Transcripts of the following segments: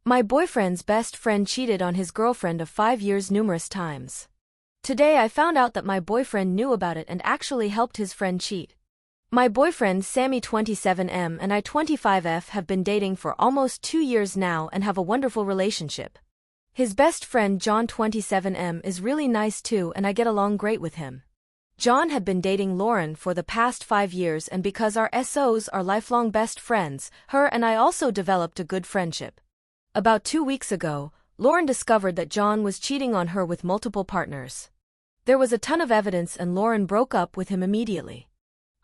My boyfriend's best friend cheated on his girlfriend of 5 years numerous times. Today I found out that my boyfriend knew about it and actually helped his friend cheat. My boyfriend Sammy 27M and I 25F have been dating for almost 2 years now and have a wonderful relationship. His best friend John 27M is really nice too and I get along great with him. John had been dating Lauren for the past 5 years and because our SOs are lifelong best friends, her and I also developed a good friendship. About 2 weeks ago, Lauren discovered that John was cheating on her with multiple partners. There was a ton of evidence and Lauren broke up with him immediately.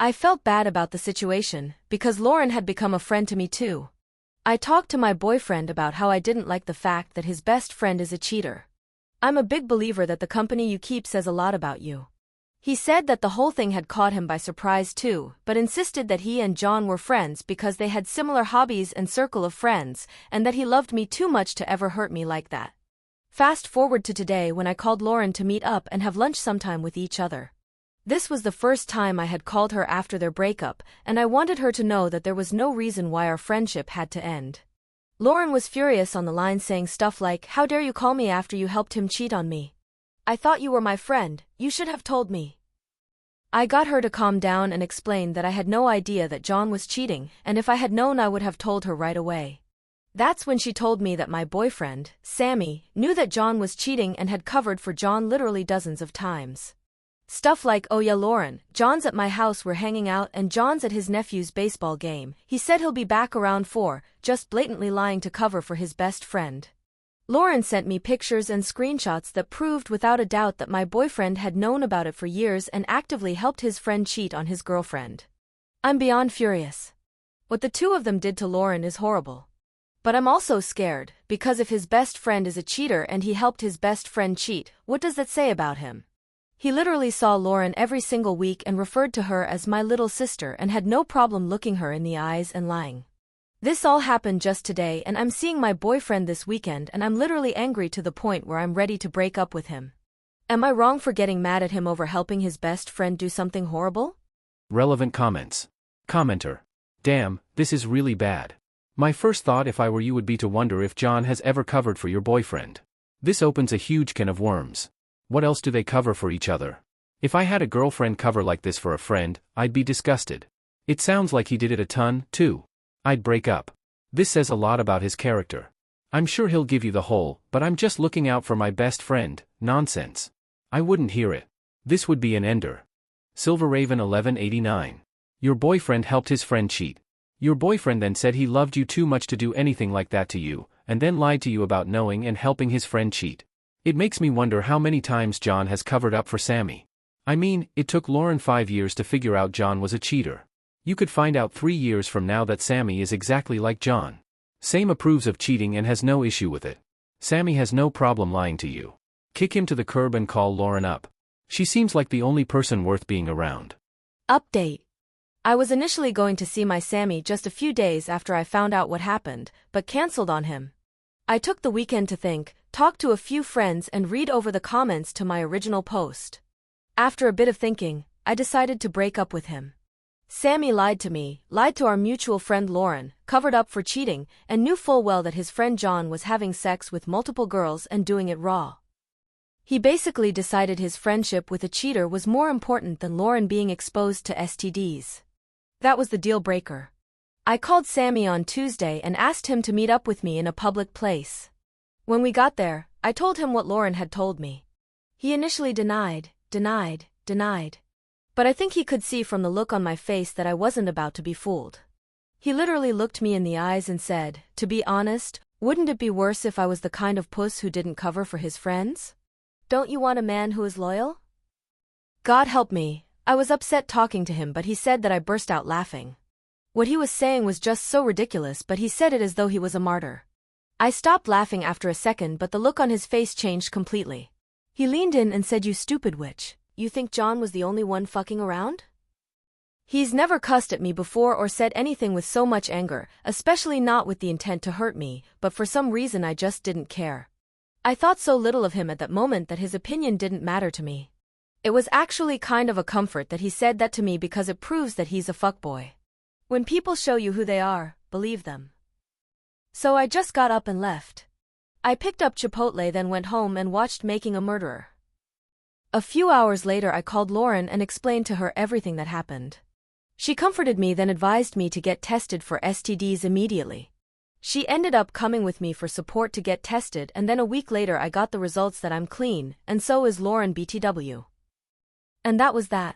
I felt bad about the situation, because Lauren had become a friend to me too. I talked to my boyfriend about how I didn't like the fact that his best friend is a cheater. I'm a big believer that the company you keep says a lot about you. He said that the whole thing had caught him by surprise too, but insisted that he and John were friends because they had similar hobbies and circle of friends, and that he loved me too much to ever hurt me like that. Fast forward to today when I called Lauren to meet up and have lunch sometime with each other. This was the first time I had called her after their breakup, and I wanted her to know that there was no reason why our friendship had to end. Lauren was furious on the line saying stuff like, "How dare you call me after you helped him cheat on me? I thought you were my friend, you should have told me." I got her to calm down and explained that I had no idea that John was cheating, and if I had known I would have told her right away. That's when she told me that my boyfriend, Sammy, knew that John was cheating and had covered for John literally dozens of times. Stuff like, "Oh yeah Lauren, John's at my house, we're hanging out and John's at his nephew's baseball game, he said he'll be back around 4, just blatantly lying to cover for his best friend." Lauren sent me pictures and screenshots that proved without a doubt that my boyfriend had known about it for years and actively helped his friend cheat on his girlfriend. I'm beyond furious. What the two of them did to Lauren is horrible. But I'm also scared, because if his best friend is a cheater and he helped his best friend cheat, what does that say about him? He literally saw Lauren every single week and referred to her as my little sister and had no problem looking her in the eyes and lying. This all happened just today and I'm seeing my boyfriend this weekend and I'm literally angry to the point where I'm ready to break up with him. Am I wrong for getting mad at him over helping his best friend do something horrible? Relevant comments. Commenter. Damn, this is really bad. My first thought if I were you would be to wonder if John has ever covered for your boyfriend. This opens a huge can of worms. What else do they cover for each other? If I had a girlfriend cover like this for a friend, I'd be disgusted. It sounds like he did it a ton, too. I'd break up. This says a lot about his character. I'm sure he'll give you the whole, but I'm just looking out for my best friend, nonsense. I wouldn't hear it. This would be an ender. Silver Raven 1189. Your boyfriend helped his friend cheat. Your boyfriend then said he loved you too much to do anything like that to you, and then lied to you about knowing and helping his friend cheat. It makes me wonder how many times John has covered up for Sammy. I mean, it took Lauren 5 years to figure out John was a cheater. You could find out 3 years from now that Sammy is exactly like John. Sam approves of cheating and has no issue with it. Sammy has no problem lying to you. Kick him to the curb and call Lauren up. She seems like the only person worth being around. Update. I was initially going to see my Sammy just a few days after I found out what happened, but cancelled on him. I took the weekend to think, talk to a few friends and read over the comments to my original post. After a bit of thinking, I decided to break up with him. Sammy lied to me, lied to our mutual friend Lauren, covered up for cheating, and knew full well that his friend John was having sex with multiple girls and doing it raw. He basically decided his friendship with a cheater was more important than Lauren being exposed to STDs. That was the deal breaker. I called Sammy on Tuesday and asked him to meet up with me in a public place. When we got there, I told him what Lauren had told me. He initially denied. But I think he could see from the look on my face that I wasn't about to be fooled. He literally looked me in the eyes and said, "To be honest, wouldn't it be worse if I was the kind of puss who didn't cover for his friends? Don't you want a man who is loyal?" God help me, I was upset talking to him, but he said that I burst out laughing. What he was saying was just so ridiculous, but he said it as though he was a martyr. I stopped laughing after a second, but the look on his face changed completely. He leaned in and said, "You stupid witch. You think John was the only one fucking around?" He's never cussed at me before or said anything with so much anger, especially not with the intent to hurt me, but for some reason I just didn't care. I thought so little of him at that moment that his opinion didn't matter to me. It was actually kind of a comfort that he said that to me because it proves that he's a fuckboy. When people show you who they are, believe them. So I just got up and left. I picked up Chipotle, then went home and watched Making a Murderer. A few hours later I called Lauren and explained to her everything that happened. She comforted me, then advised me to get tested for STDs immediately. She ended up coming with me for support to get tested, and then a week later I got the results that I'm clean, and so is Lauren BTW. And that was that.